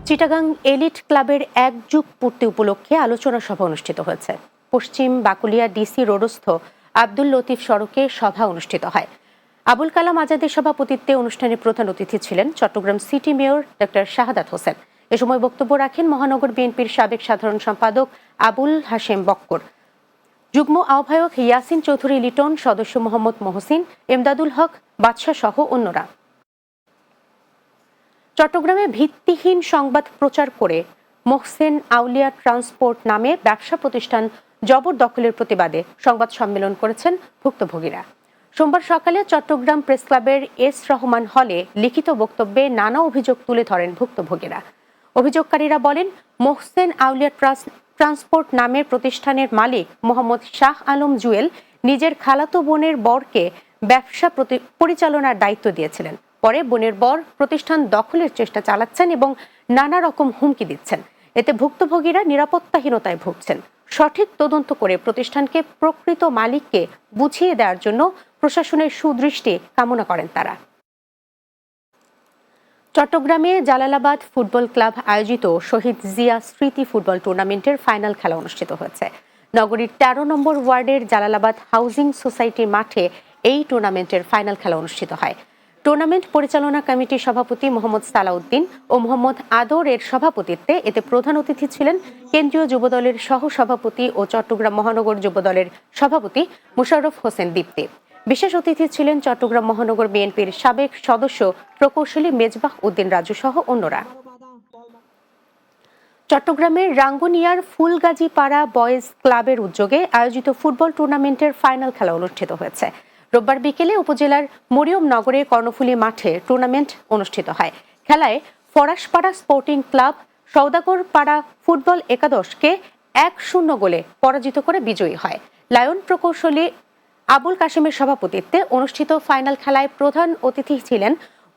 Chittagong elite ক্লাবের এক যুগ পূর্তি উপলক্ষে আলোচনা সভা অনুষ্ঠিত হয়েছে। পশ্চিম বাকুলিয়া ডিসি রোডস্থ আব্দুল লতিফ সড়কে সভা অনুষ্ঠিত হয়। আবুল কালাম আজাদের সভাপতিত্বে অনুষ্ঠানে প্রধান অতিথি ছিলেন Chittagong city mayor doctor Shahadat Hossain. এ সময় বক্তব্য রাখেন মহানগর বিএনপির সাবেক সাধারণ সম্পাদক আবুল হাশেম বক্কর, যুগ্ম আহ্বায়ক ইয়াসিন চৌধুরী লিটন, সদস্য মোহাম্মদ মহসিন, এমদাদুল হক বাদশাহ সহ অন্যরা। চট্টগ্রামে ভিত্তিহীন সংবাদ প্রচার করে মোহসেন আউলিয়া ট্রান্সপোর্ট নামে ব্যবসা প্রতিষ্ঠান জবরদখলের প্রতিবাদে সংবাদ সম্মেলন করেছেন ভুক্তভোগীরা। সোমবার সকালে চট্টগ্রাম প্রেস ক্লাবের এস রহমান হলে লিখিত বক্তব্যে নানা অভিযোগ তুলে ধরেন ভুক্তভোগীরা। অভিযোগকারীরা বলেন, মোহসেন আউলিয়া ট্রান্সপোর্ট নামের প্রতিষ্ঠানের মালিক মোহাম্মদ শাহ আলম জুয়েল নিজের খালাতো বোনের বরকে ব্যবসা পরিচালনার দায়িত্ব দিয়েছিলেন। পরে বোনের বর প্রতিষ্ঠান দখলের চেষ্টা চালাচ্ছেন এবং নানা রকম হুমকি দিচ্ছেন। এতে ভুক্তভোগীরা নিরাপত্তাহীনতায় ভুগছেন। সঠিক তদন্ত করে প্রতিষ্ঠানকে প্রকৃত মালিককে বুঝিয়ে দেওয়ার জন্য প্রশাসনের সুদৃষ্টি কামনা করেন তারা। চট্টগ্রামে জালালাবাদ ফুটবল ক্লাব আয়োজিত শহীদ জিয়া স্মৃতি ফুটবল টুর্নামেন্টের ফাইনাল খেলা অনুষ্ঠিত হয়েছে। নগরীর ১৩ নম্বর ওয়ার্ডের জালালাবাদ হাউজিং সোসাইটির মাঠে এই টুর্নামেন্টের ফাইনাল খেলা অনুষ্ঠিত হয়। টুর্নামেন্ট পরিচালনা কমিটির সভাপতি মোহাম্মদ সালাউদ্দিন ও মোহাম্মদ আদর এর সভাপতিত্বে এতে প্রধান অতিথি ছিলেন কেন্দ্রীয় যুবদলের সহ সভাপতি ও চট্টগ্রাম মহানগর যুবদলের সভাপতি মুশাররফ হোসেন দীপ্তি। বিশেষ অতিথি ছিলেন চট্টগ্রাম মহানগর বিএনপির সাবেক সদস্য প্রকৌশলী মেজবাহ উদ্দিন রাজু সহ অন্যরা। চট্টগ্রামের রাঙ্গুনিয়ার ফুলগাজী পাড়া বয়েজ ক্লাবের উদ্যোগে আয়োজিত ফুটবল টুর্নামেন্টের ফাইনাল খেলা অনুষ্ঠিত হয়েছে। রোববার বিকেলে উপজেলার মরিয়ম নগরের কর্ণফুলী মাঠে টুর্নামেন্ট অনুষ্ঠিত হয়। খেলায় ফরাসপাড়া স্পোর্টিং ক্লাব সওদাগর পাড়া ফুটবল একাদশকে ১-০ গোলে পরাজিত করে বিজয়ী হয়। লায়ন প্রকৌশলী আবুল কাশেমের সভাপতিত্বে অনুষ্ঠিত ফাইনাল খেলায় প্রধান অতিথি ছিলেন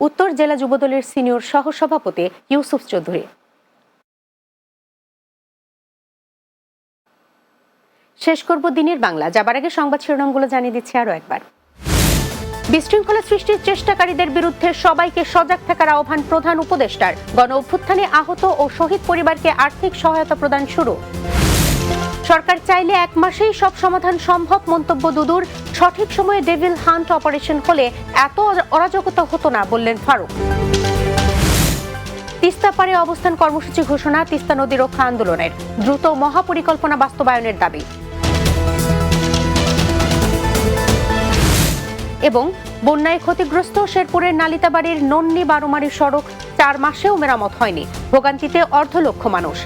উত্তর জেলা যুবদলের সিনিয়র সহসভাপতি ইউসুফ চৌধুরী। শেষ করব দিনের বাংলা, যাবার আগে সংবাদ শিরোনামগুলো জানিয়ে দিচ্ছি আরও একবার। বিশৃঙ্খলা সৃষ্টির চেষ্টাকারীদের বিরুদ্ধে সবাইকে সজাগ থাকার আহ্বান প্রধান উপদেষ্টার। গণ অভ্যুত্থানে আহত ও শহীদ পরিবারকে আর্থিক সহায়তা প্রদান শুরু। সরকার চাইলে ১ মাসেই সব সমাধান সম্ভব, মন্তব্য দুদুর। সঠিক সময়ে ডেভিল হান্ট অপারেশন হলে এত অরাজকতা হতো না, বললেন ফারুক। তিস্তা পারে অবস্থান কর্মসূচি ঘোষণা, তিস্তা নদী রক্ষা আন্দোলনের। দ্রুত মহাপরিকল্পনা বাস্তবায়নের দাবি। এবং বন্যায় ক্ষতিগ্রস্ত শেরপুরের নালিতাবাড়ির নন্নি বারোমারি সড়ক ৪ মাসেও মেরামত হয়নি, ভোগান্তিতে ২৫,০০,০০ মানুষ।